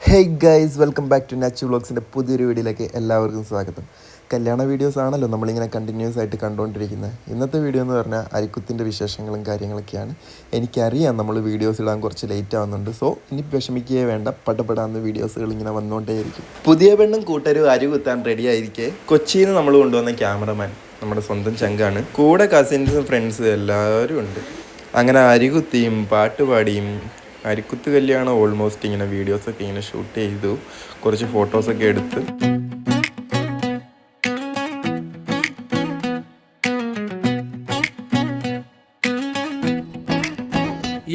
Hey guys, welcome back to Nachu വ്ളോഗ്സിൻ്റെ പുതിയൊരു വീഡിയോയിലേക്ക് എല്ലാവർക്കും സ്വാഗതം. കല്യാണ വീഡിയോസ് ആണല്ലോ നമ്മളിങ്ങനെ കണ്ടിന്യൂസ് ആയിട്ട് കണ്ടുകൊണ്ടിരിക്കുന്നത്. ഇന്നത്തെ വീഡിയോ എന്ന് പറഞ്ഞാൽ അരിക്കുത്തിൻ്റെ വിശേഷങ്ങളും കാര്യങ്ങളൊക്കെയാണ്. എനിക്കറിയാം നമ്മൾ വീഡിയോസ് ഇടാൻ കുറച്ച് ലേറ്റ് ആവുന്നുണ്ട്. സോ ഇനി വിഷമിക്കുകയേ വേണ്ട, പടപെടാന്ന് വീഡിയോസുകൾ ഇങ്ങനെ വന്നുകൊണ്ടേയിരിക്കും. പുതിയ പെണ്ണും കൂട്ടരും അരികുത്താൻ റെഡി ആയിരിക്കെ കൊച്ചിയിൽ നിന്ന് നമ്മൾ കൊണ്ടുവന്ന ക്യാമറമാൻ നമ്മുടെ സ്വന്തം ചങ്കാണ്. കൂടെ കസിൻസും ഫ്രണ്ട്സും എല്ലാവരും ഉണ്ട്. അങ്ങനെ അരികുത്തിയും പാട്ടുപാടിയും അരിക്കുത്ത് കല്യാണം ഓൾമോസ്റ്റ് ഇങ്ങനെ വീഡിയോസൊക്കെ ഇങ്ങനെ ഷൂട്ട് ചെയ്തു, കുറച്ച് ഫോട്ടോസൊക്കെ എടുത്ത്.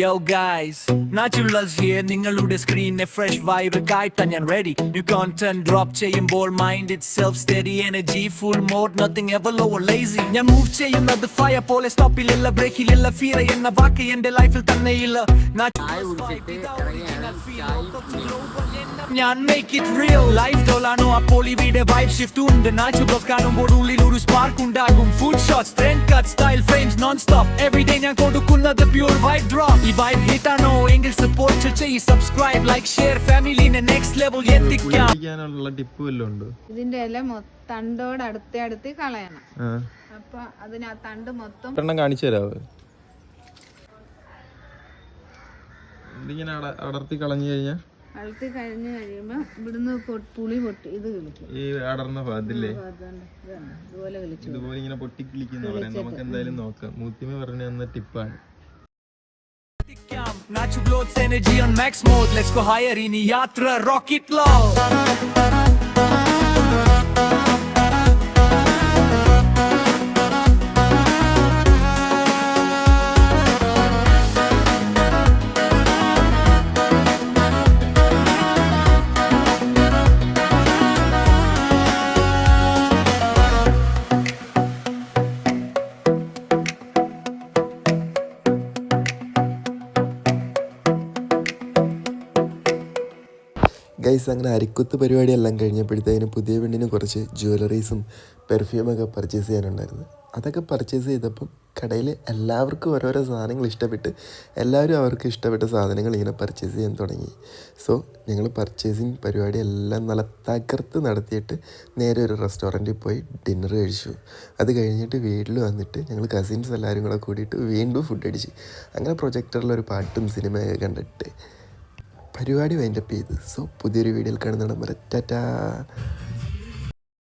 Yo guys, Naturals here. നിങ്ങളുടെ സ്ക്രീനിനെ ഫ്രഷ് വൈബ് കായിട്ടാ ഞാൻ ready. New content drop ചെയ്യുമ്പോൾ mind itself steady, energy full mode, nothing ever low or lazy. ഞാൻ move ചെയ്യുന്നത് fire പോലെ, സ്റ്റോപ്പിലില്ല, ബ്രേക്കിലില്ല, ഫീർ എന്ന വാക്ക് എൻ്റെ ലൈഫിൽ തന്നെയില്ല. ഞാൻ make it real. ലൈഫ് ടോളാണോ അപ്പോൾ ഇവിടെ വൈബ് ഷിഫ്റ്റ് ഉണ്ട്. നാച്ചുറൽസ് കാണുമ്പോൾ ഉള്ളിൽ ഒരു സ്പാർക്ക് ഉണ്ടാകും. Food shots, trend cut, style frames non stop. Everyday ഞാൻ കൊടുക്കുന്നത് പ്യൂർ വൈബ് ഡ്രോപ്പ്. ഈ വൈബ് ഹിറ്റ് ആണോ എങ്കിൽ സപ്പോർട്ട് ചെയ്യ്, സബ്സ്ക്രൈബ്, ലൈക്ക്, ഷെയർ, ഫാമിലിനെ നെക്സ്റ്റ് ലെവൽ എത്തിക്കാം. ടിപ്പ് വല്ലതും ഉണ്ടോ? ഇതിന്റെ ഇല തണ്ടോട് അടുത്ത് കളയണം. അപ്പൊ അതിന് ആ തണ്ട് മൊത്തം കാണിച്ചു തരാവോ? ഇതിങ്ങനെ അടർത്തി കളഞ്ഞു കഴിഞ്ഞാൽ അളത്തി കഴിഞ്ഞ് കഴിയുമ്പോ ഇവിടുന്ന് പുളി പൊട്ടി ഇത് കളിക്കും. ഈ അടർന്ന ഭാഗത്തില്ലേ ഇതുപോലെ കളിച്ചു, ഇതുപോലെ ഇങ്ങനെ പൊട്ടി കളിക്കുന്ന പറയാം. നമുക്ക് എന്തായാലും നോക്കാം. മൂത്തിമ പറഞ്ഞു തന്ന ടിപ്പാണ്. Naturals energy on max mode. Let's go higher in yatra rocket low. Guys, അങ്ങനെ അരിക്കുത്ത് പരിപാടിയെല്ലാം കഴിഞ്ഞപ്പോഴത്തേന് പുതിയ പെണ്ണിന് കുറച്ച് ജ്വല്ലറീസും പെർഫ്യൂമൊക്കെ പർച്ചേസ് ചെയ്യാനുണ്ടായിരുന്നു. അതൊക്കെ പർച്ചേസ് ചെയ്തപ്പം കടയിൽ എല്ലാവർക്കും ഓരോരോ സാധനങ്ങൾ ഇഷ്ടപ്പെട്ട് എല്ലാവരും അവർക്ക് ഇഷ്ടപ്പെട്ട സാധനങ്ങൾ ഇങ്ങനെ പർച്ചേസ് ചെയ്യാൻ തുടങ്ങി. സോ ഞങ്ങൾ പർച്ചേസിങ് പരിപാടി എല്ലാം നല്ല തകർത്ത് നടത്തിയിട്ട് നേരെ ഒരു റെസ്റ്റോറൻറ്റിൽ പോയി ഡിന്നർ കഴിച്ചു. അത് കഴിഞ്ഞിട്ട് വീട്ടിൽ വന്നിട്ട് ഞങ്ങൾ കസിൻസ് എല്ലാവരും കൂടെ കൂടിയിട്ട് വീണ്ടും ഫുഡ് അടിച്ച് അങ്ങനെ പ്രൊജക്ടറിലൊരു പാട്ടും സിനിമയൊക്കെ കണ്ടിട്ട് പരിപാടി വൈൻഡപ്പ് ചെയ്ത്. സോ പുതിയൊരു വീഡിയോയിൽ കാണുന്നതാണ്. ടാറ്റാ.